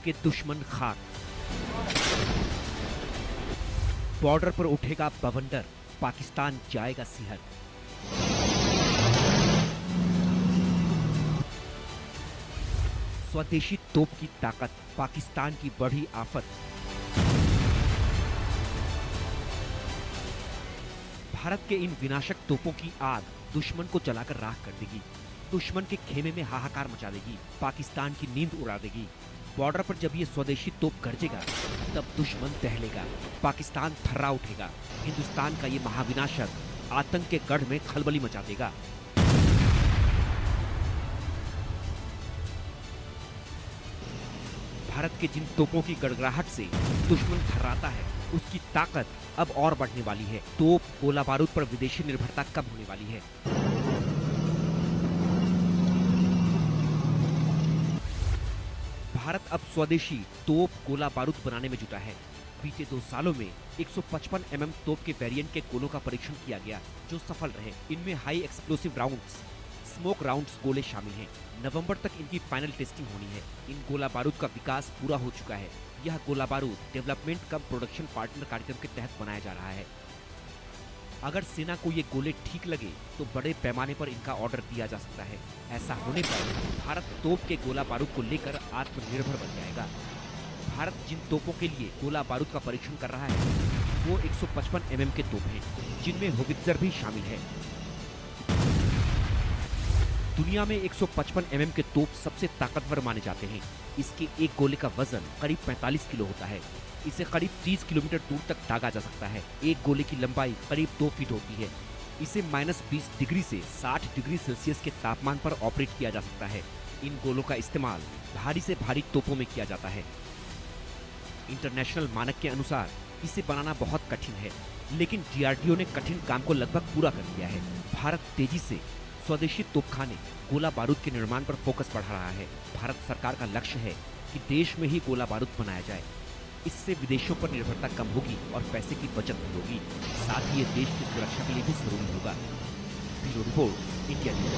के दुश्मन खाक। बॉर्डर पर उठेगा बवंडर, पाकिस्तान जाएगा सिहर। स्वदेशी तोप की ताकत, पाकिस्तान की बढ़ी आफत। भारत के इन विनाशक तोपों की आग दुश्मन को जलाकर राख कर देगी, दुश्मन के खेमे में हाहाकार मचा देगी, पाकिस्तान की नींद उड़ा देगी। बॉर्डर पर जब ये स्वदेशी तोप गरजेगा तब दुश्मन दहलेगा, पाकिस्तान थर्रा उठेगा, हिंदुस्तान का ये महाविनाशक आतंक के गढ़ में खलबली मचा देगा। भारत के जिन तोपों की गड़गड़ाहट से दुश्मन थर्राता है, उसकी ताकत अब और बढ़ने वाली है। तोप, गोला बारूद पर विदेशी निर्भरता कब होने वाली है? भारत अब स्वदेशी तोप, गोला बारूद बनाने में जुटा है। बीते 2 सालों में 155 mm तोप के वेरिएंट के गोलों का परीक्षण किया गया, जो सफल रहे। इनमें high explosive rounds, smoke rounds गोले शामिल हैं। नवंबर तक इनकी फाइनल टेस्टिंग होनी है। इन गोला बारूद का विकास पूरा हो चुका है। यह गोला बारूद डेवलपमेंट कम प्रोडक्शन पार्टनर कार्यक्रम के तहत बनाया जा रहा है। अगर सेना को ये गोले ठीक लगे तो बड़े पैमाने पर इनका ऑर्डर दिया जा सकता है। ऐसा होने पर भारत तोप के गोला बारूद को लेकर आत्मनिर्भर बन जाएगा। भारत जिन तोपों के लिए गोला बारूद का परीक्षण कर रहा है वो 155 mm के तोप हैं, जिनमें होवित्जर भी शामिल है। दुनिया में 155 mm के तोप सबसे ताकतवर माने जाते हैं। इसके एक गोले का वजन करीब 45 किलो होता है। इसे करीब 30 किलोमीटर दूर तक दागा जा सकता है। एक गोले की लंबाई करीब 2 फीट होती है। इसे -20 डिग्री से 60 डिग्री सेल्सियस के तापमान पर ऑपरेट किया जा सकता है। इन गोलों का इस्तेमाल भारी से भारी तोपों में किया जाता है। इंटरनेशनल मानक के अनुसार इसे बनाना बहुत कठिन है, लेकिन डीआरडीओ ने कठिन काम को लगभग पूरा कर दिया है। भारत तेजी से स्वदेशी तोपखाने, गोला बारूद के निर्माण पर फोकस बढ़ा रहा है। भारत सरकार का लक्ष्य है कि देश में ही गोला बारूद बनाया जाए। इससे विदेशों पर निर्भरता कम होगी और पैसे की बचत भी होगी। साथ ही ये देश की सुरक्षा के लिए भी जरूरी होगा। Bureau report, India news.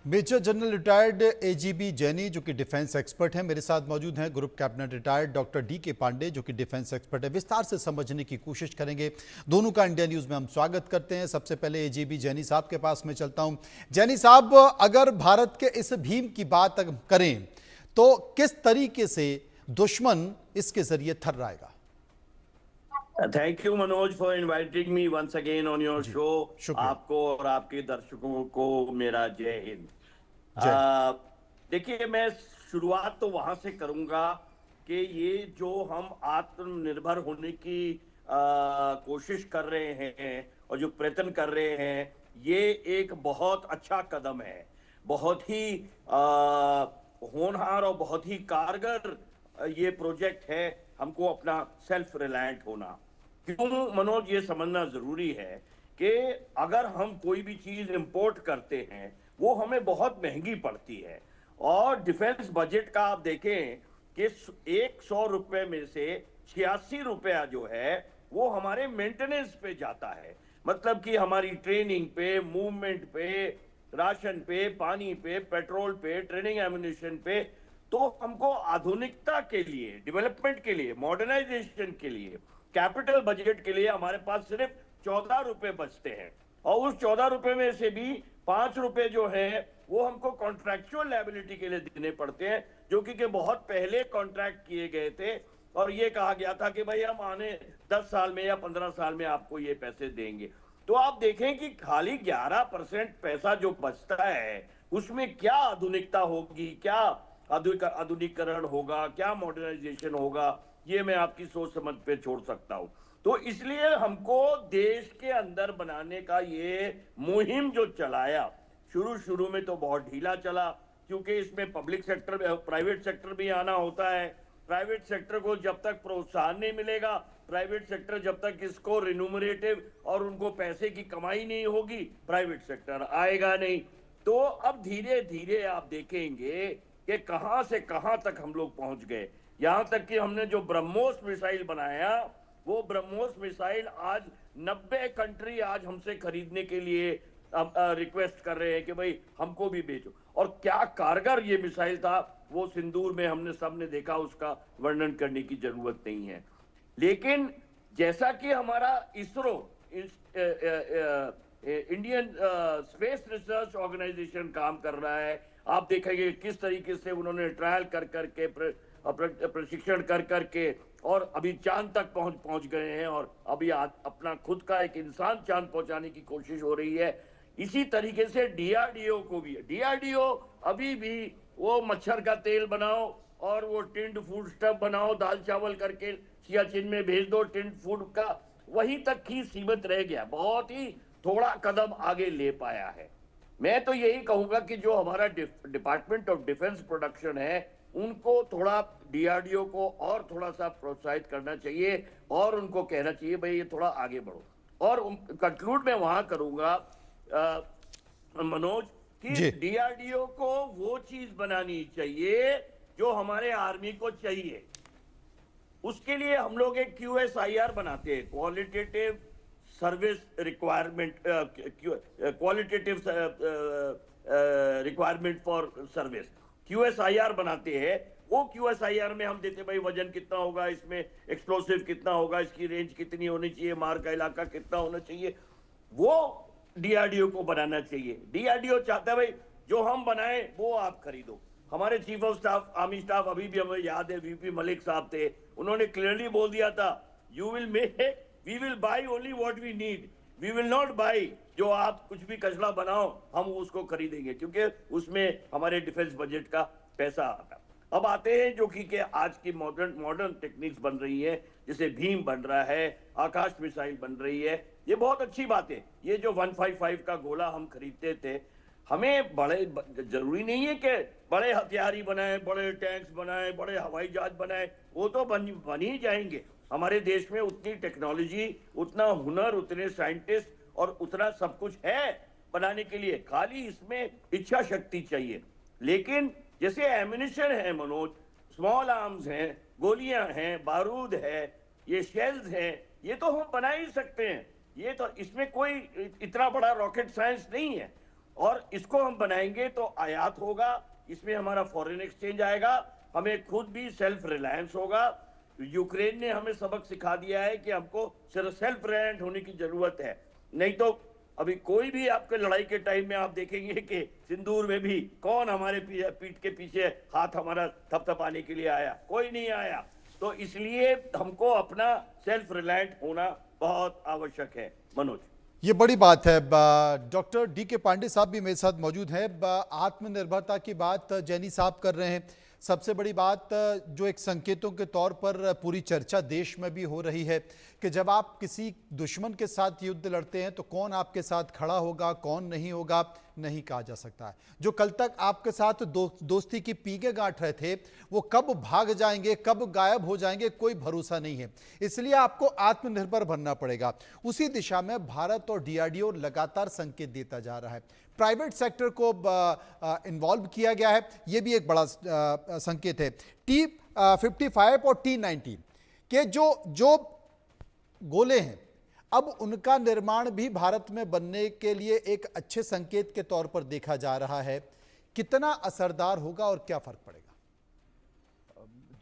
Major general retired AGB Jaini जो कि डिफेंस एक्सपर्ट हैं, मेरे साथ मौजूद हैं। Group captain retired doctor D K. Pandey जो कि डिफेंस एक्सपर्ट है। विस्तार से समझने की कोशिश करेंगे। दोनों का इंडिया न्यूज में हम स्वागत करते हैं। सबसे पहले एजीबी जैनी साहब के पास मैं चलता हूं। जैनी साहब, अगर भारत के इस भीम की बात करें तो किस तरीके से दुश्मन इसके जरिए थर्राएगा? Thank you Manoj for inviting me once again on your show. आपको और आपके दर्शकों को मेरा जय हिंद। देखिए, मैं शुरुआत तो वहां से करूंगा कि ये जो हम आत्मनिर्भर होने की कोशिश कर रहे हैं और जो प्रयत्न कर रहे हैं, ये एक बहुत अच्छा कदम है। बहुत ही होनहार और बहुत ही कारगर ये प्रोजेक्ट है। हमको अपना सेल्फ रिलायंट होना, क्यों मनोज, ये समझना जरूरी है कि अगर हम कोई भी चीज इंपोर्ट करते हैं वो हमें बहुत महंगी पड़ती है। और डिफेंस बजट का आप देखें कि 100 रुपए में से 86 रुपया जो है वो हमारे मेंटेनेंस पे जाता है। मतलब कि हमारी ट्रेनिंग पे, मूवमेंट पे, राशन पे, पानी पे, पेट्रोल पे, ट्रेनिंग एम्युनिशन पे। तो हमको आधुनिकता के लिए, डेवलपमेंट के लिए, मॉडर्नाइजेशन के लिए, कैपिटल बजट के लिए हमारे पास सिर्फ 14 रुपए बचते हैं। और उस 14 रुपए में से भी 5 रुपए जो है वो हमको कॉन्ट्रैक्चुअल लायबिलिटी के लिए देने पड़ते हैं, जो कि बहुत पहले कॉन्ट्रैक्ट किए गए थे। और ये कहा गया था कि भाई हम आने 10 साल में या 15 साल में आपको ये पैसे देंगे। तो आप देखें कि खाली 11% पैसा जो बचता है उसमें क्या आधुनिकता होगी, क्या आधुनिकीकरण होगा, क्या मॉडर्नाइजेशन होगा, ये मैं आपकी सोच समझ पे छोड़ सकता हूं। तो इसलिए हमको देश के अंदर बनाने का ये मुहिम जो चलाया, शुरू में तो बहुत ढीला चला, क्योंकि इसमें पब्लिक सेक्टर, प्राइवेट सेक्टर भी आना होता है। प्राइवेट सेक्टर को जब तक प्रोत्साहन नहीं मिलेगा, प्राइवेट सेक्टर जब तक इसको रिन्यूमरेटिव और उनको पैसे की कमाई नहीं होगी, प्राइवेट सेक्टर आएगा नहीं। तो अब धीरे धीरे आप देखेंगे कि कहां से कहां तक हम लोग पहुंच गए। यहां तक कि हमने जो ब्रह्मोस मिसाइल बनाया, वो ब्रह्मोस मिसाइल आज 90 कंट्री आज हमसे खरीदने के लिए रिक्वेस्ट कर रहे हैं कि भाई हमको भी बेचो। और क्या कारगर ये मिसाइल था वो सिंदूर में हमने सबने देखा, उसका वर्णन करने की जरूरत नहीं है। लेकिन जैसा कि हमारा ISRO, Indian space research organisation काम कर रहा है, आप देखेंगे किस तरीके से उन्होंने ट्रायल कर करके प्रशिक्षण कर करके और अभी चांद तक पहुंच गए हैं, और अभी अपना खुद का एक इंसान चांद पहुंचाने की कोशिश हो रही है। इसी तरीके से डीआरडीओ को भी, डीआरडीओ अभी भी वो मच्छर का तेल बनाओ और वो टिंड फूड स्टफ बनाओ, दाल चावल करके सियाचिन में भेज दो, टिंड फूड का वहीं तक ही सीमित रह गया, बहुत ही थोड़ा कदम आगे ले पाया है। मैं तो यही कहूंगा कि जो हमारा डिपार्टमेंट ऑफ डिफेंस प्रोडक्शन है, उनको थोड़ा डीआरडीओ को और थोड़ा सा प्रोत्साहित करना चाहिए और उनको कहना चाहिए भाई ये थोड़ा आगे बढ़ो। और कंक्लूड मैं वहां करूंगा मनोज कि डीआरडीओ को वो चीज बनानी चाहिए जो हमारे आर्मी को चाहिए। उसके लिए हम लोग एक QSIR बनाते हैं, qualitative service requirement, qualitative requirement for service, QSIR बनाते हैं। वो QSIR में हम देते भाई वजन कितना होगा, इसमें एक्सप्लोसिव कितना होगा, इसकी रेंज कितनी होनी चाहिए, मार का इलाका कितना होना चाहिए, वो डीआरडीओ को बनाना चाहिए। डीआरडीओ चाहता है भाई जो हम बनाए वो आप खरीदो। हमारे chief of staff, army staff, अभी भी हमें याद है VP मलिक साहब थे, उन्होंने क्लियरली बोल दिया था, you will make, we will buy only what we need, we will not buy जो आप कुछ भी कचरा बनाओ हम उसको खरीदेंगे, क्योंकि उसमें हमारे डिफेंस बजट का पैसा आता। अब आते हैं जो कि आज की मॉडर्न टेक्निक्स बन रही है, जैसे भीम बन रहा है, आकाश मिसाइल बन रही है, ये बहुत अच्छी बात है। ये जो 155 का गोला हम खरीदते थे, हमें बड़े जरूरी नहीं है कि बड़े हथियार ही बनाए, बड़े टैंक्स बनाए, बड़े हवाई जहाज बनाए, वो तो बन ही जाएंगे। हमारे देश में उतनी टेक्नोलॉजी, उतना हुनर, उतने साइंटिस्ट और उतना सब कुछ है बनाने के लिए, खाली इसमें इच्छा शक्ति चाहिए। लेकिन जैसे एम्यूनिशन है मनोज, स्मॉल आर्म्स हैं, गोलियां हैं, बारूद है, ये शेल्स हैं, ये तो हम बना ही सकते हैं। ये तो इसमें कोई इतना बड़ा रॉकेट साइंस नहीं है, और इसको हम बनाएंगे तो आयात होगा, इसमें हमारा फॉरेन एक्सचेंज आएगा, हमें खुद भी सेल्फ रिलायंस होगा। यूक्रेन ने हमें सबक सिखा दिया है कि हमको सिर्फ सेल्फ रिलायंट होने की जरूरत है, नहीं तो अभी कोई भी आपके लड़ाई के टाइम में आप देखेंगे कि सिंदूर में भी कौन हमारे पीठ के पीछे हाथ हमारा थपथपाने के लिए आया, कोई नहीं आया। तो इसलिए हमको अपना सेल्फ रिलायंट होना बहुत आवश्यक है मनोज। ये बड़ी बात है। डॉक्टर DK पांडे साहब भी मेरे साथ मौजूद हैं। आत्मनिर्भरता की बात जैनी साहब कर रहे हैं। सबसे बड़ी बात जो एक संकेतों के तौर पर पूरी चर्चा देश में भी हो रही है कि जब आप किसी दुश्मन के साथ युद्ध लड़ते हैं तो कौन आपके साथ खड़ा होगा, कौन नहीं होगा, नहीं कहा जा सकता है। जो कल तक आपके साथ दोस्ती की पीके गांठ रहे थे, वो कब भाग जाएंगे, कब गायब हो जाएंगे, कोई भरोसा नहीं है। इसलिए आपको आत्मनिर्भर बनना पड़ेगा। उसी दिशा में भारत और DRDO लगातार संकेत देता जा रहा है। प्राइवेट सेक्टर को इन्वॉल्व किया गया है, यह भी एक बड़ा संकेत है। T-55 और T-90 के जो गोले हैं, अब उनका निर्माण भी भारत में बनने के लिए एक अच्छे संकेत के तौर पर देखा जा रहा है। कितना असरदार होगा और क्या फर्क पड़ेगा?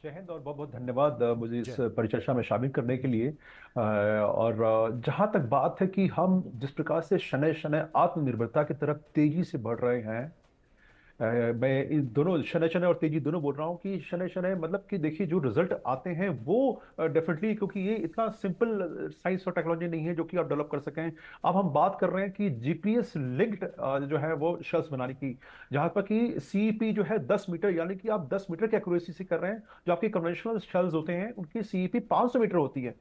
जय हिंद और बहुत बहुत धन्यवाद मुझे इस परिचर्चा में शामिल करने के लिए। और जहाँ तक बात है कि हम जिस प्रकार से शनै शनै आत्मनिर्भरता की तरफ तेजी से बढ़ रहे हैं, मैं इन दोनों शनै शनै और तेजी दोनों बोल रहा हूँ कि शनै शनै मतलब कि देखिए जो रिजल्ट आते हैं वो डेफिनेटली, क्योंकि ये इतना सिंपल साइंस और टेक्नोलॉजी नहीं है जो कि आप डेवलप कर सकें। अब हम बात कर रहे हैं कि GPS लिंक्ड जो है वो शेल्स बनाने की, जहाँ पर कि CEP जो है 10 मीटर, यानी कि आप 10 मीटर की एक्यूरेसी से कर रहे हैं। जो आपके कन्वेंशनल शेल्स होते हैं उनकी CEP 500 मीटर होती है।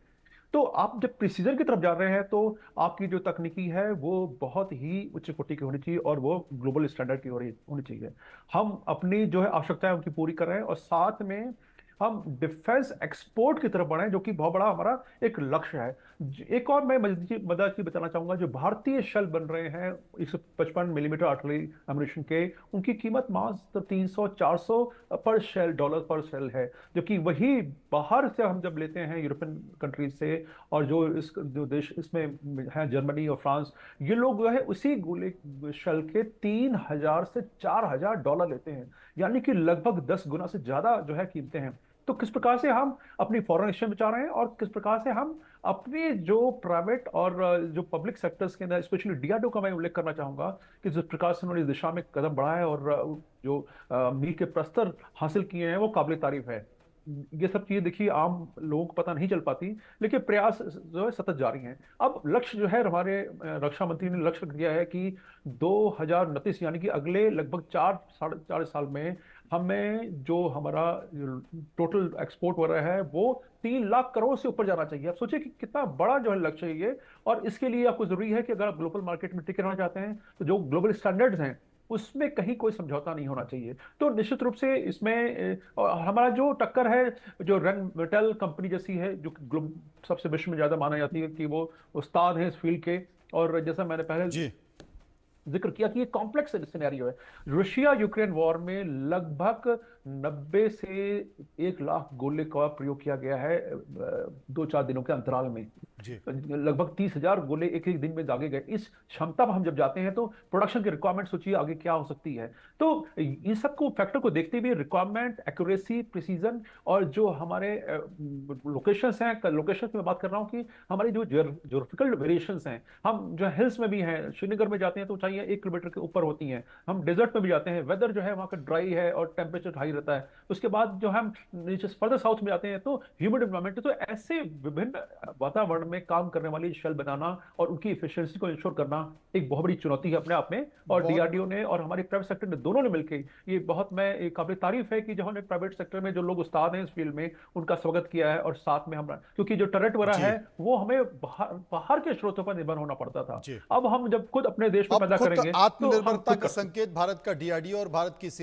तो आप जब प्रिसीजन की तरफ जा रहे हैं तो आपकी जो तकनीकी है वो बहुत ही उच्च कोटि की होनी चाहिए और वो ग्लोबल स्टैंडर्ड की होनी चाहिए। हम अपनी जो है आवश्यकताएं उनकी पूरी कर रहे हैं और साथ में हम डिफेंस एक्सपोर्ट की तरफ बढ़े, जो कि बहुत बड़ा हमारा एक लक्ष्य है। एक और मैं मदद की बताना चाहूंगा, जो भारतीय शेल बन रहे हैं 155 मिलीमीटर आर्टिलरी एम्यूनिशन के, उनकी कीमत मात्र 300-400 पर शेल, डॉलर पर शेल है, जो कि वही बाहर से हम जब लेते हैं यूरोपियन कंट्रीज से, और जो देश इसमें है जर्मनी और फ्रांस, ये लोग जो है उसी गोले शेल के 3,000 से 4,000 डॉलर लेते हैं, यानी कि लगभग 10 गुना से ज्यादा जो है कीमतें हैं। तो किस प्रकार से हम अपनी फॉरेन एक्सचेंज बचा रहे हैं, और किस प्रकार से हम अपने जो प्राइवेट और जो पब्लिक सेक्टर्स के अंदर, स्पेशली डीआरडीओ का मैं उल्लेख करना चाहूंगा कि जिस प्रकार से उन्होंने इस दिशा में कदम बढ़ाया है और जो मील के प्रस्तर हासिल किए हैं वो काबिल तारीफ है। ये सब चीजें देखिए आम लोगों को पता नहीं चल पाती, लेकिन प्रयास जो है सतत जारी हैं। अब लक्ष्य जो है, हमारे रक्षा मंत्री ने लक्ष्य दिया है कि 2029 यानी कि अगले लगभग 4-4.5 साल में हमें जो हमारा टोटल एक्सपोर्ट हो रहा है वो 3 लाख करोड़ से ऊपर जाना चाहिए। आप सोचिए कि कितना बड़ा जो है लक्ष्य है ये, और इसके लिए आपको जरूरी है कि अगर आप ग्लोबल मार्केट में टिके रहना चाहते हैं तो जो ग्लोबल स्टैंडर्ड्स हैं उसमें कहीं कोई समझौता नहीं होना चाहिए। तो निश्चित रूप से इसमें और हमारा जो टक्कर है, जो रंग मेटल कंपनी जैसी है, जो सबसे विश्व में ज्यादा माना जाती है कि वो उस्ताद है इस फील्ड के, और जैसा मैंने पहले जी जिक्र किया कि ये कॉम्प्लेक्स सिनेरियो है। रशिया यूक्रेन वॉर में लगभग 90 से 1 लाख गोले का प्रयोग किया गया है 2-4 दिनों के अंतराल में। जी लगभग 30,000 गोले एक एक दिन में दागे गए। इस क्षमता पर हम जब जाते हैं तो प्रोडक्शन की रिक्वायरमेंट सोचिए आगे क्या हो सकती है। तो इन सबको फैक्टर को देखते हुए रिक्वायरमेंट, एक्यूरेसी, प्रिसीजन, और जो हमारे लोकेशंस हैं, लोकेशन की मैं बात कर रहा हूँ कि हमारी जो ज्योग्राफिकल वेरिएशंस हैं, हम जो हिल्स में भी हैं, श्रीनगर में जाते हैं तो ऊंचाइयां 1 किलोमीटर के ऊपर होती हैं, हम डेजर्ट में भी जाते हैं, वेदर जो है वहाँ का ड्राई है और टेम्परेचर हाई रहता है। उसके बाद जो हम नीचे फर्दर साउथ में जाते हैं तो ह्यूमिड एनवायरमेंट। तो ऐसे विभिन्न वातावरण में काम करने वाली शेल बनाना और उनकी इफिशियंसी को इंश्योर करना एक बहुत बड़ी चुनौती है अपने आप में, और बहुत डीआरडीओ ने और हमारे प्राइवेट सेक्टर ने दोनों ने मिलकर ये बहुत, मैं एक काबिल तारीफ है कि जो हमने प्राइवेट सेक्टर में जो लोग उस्ताद हैं इस फील्ड में उनका स्वागत किया है, और साथ में हम, क्योंकि जो टरेट वगैरह जी है वो हमें बाहर के स्रोतों पर निर्भर होना पड़ता था। जी अब हम जब खुद अपने देश में अब पैदा खुद करेंगे तो हम आत्मनिर्भरता खुद का कर सकते हैं। संकेत भारत का डीआरडीओ और भारत की सेना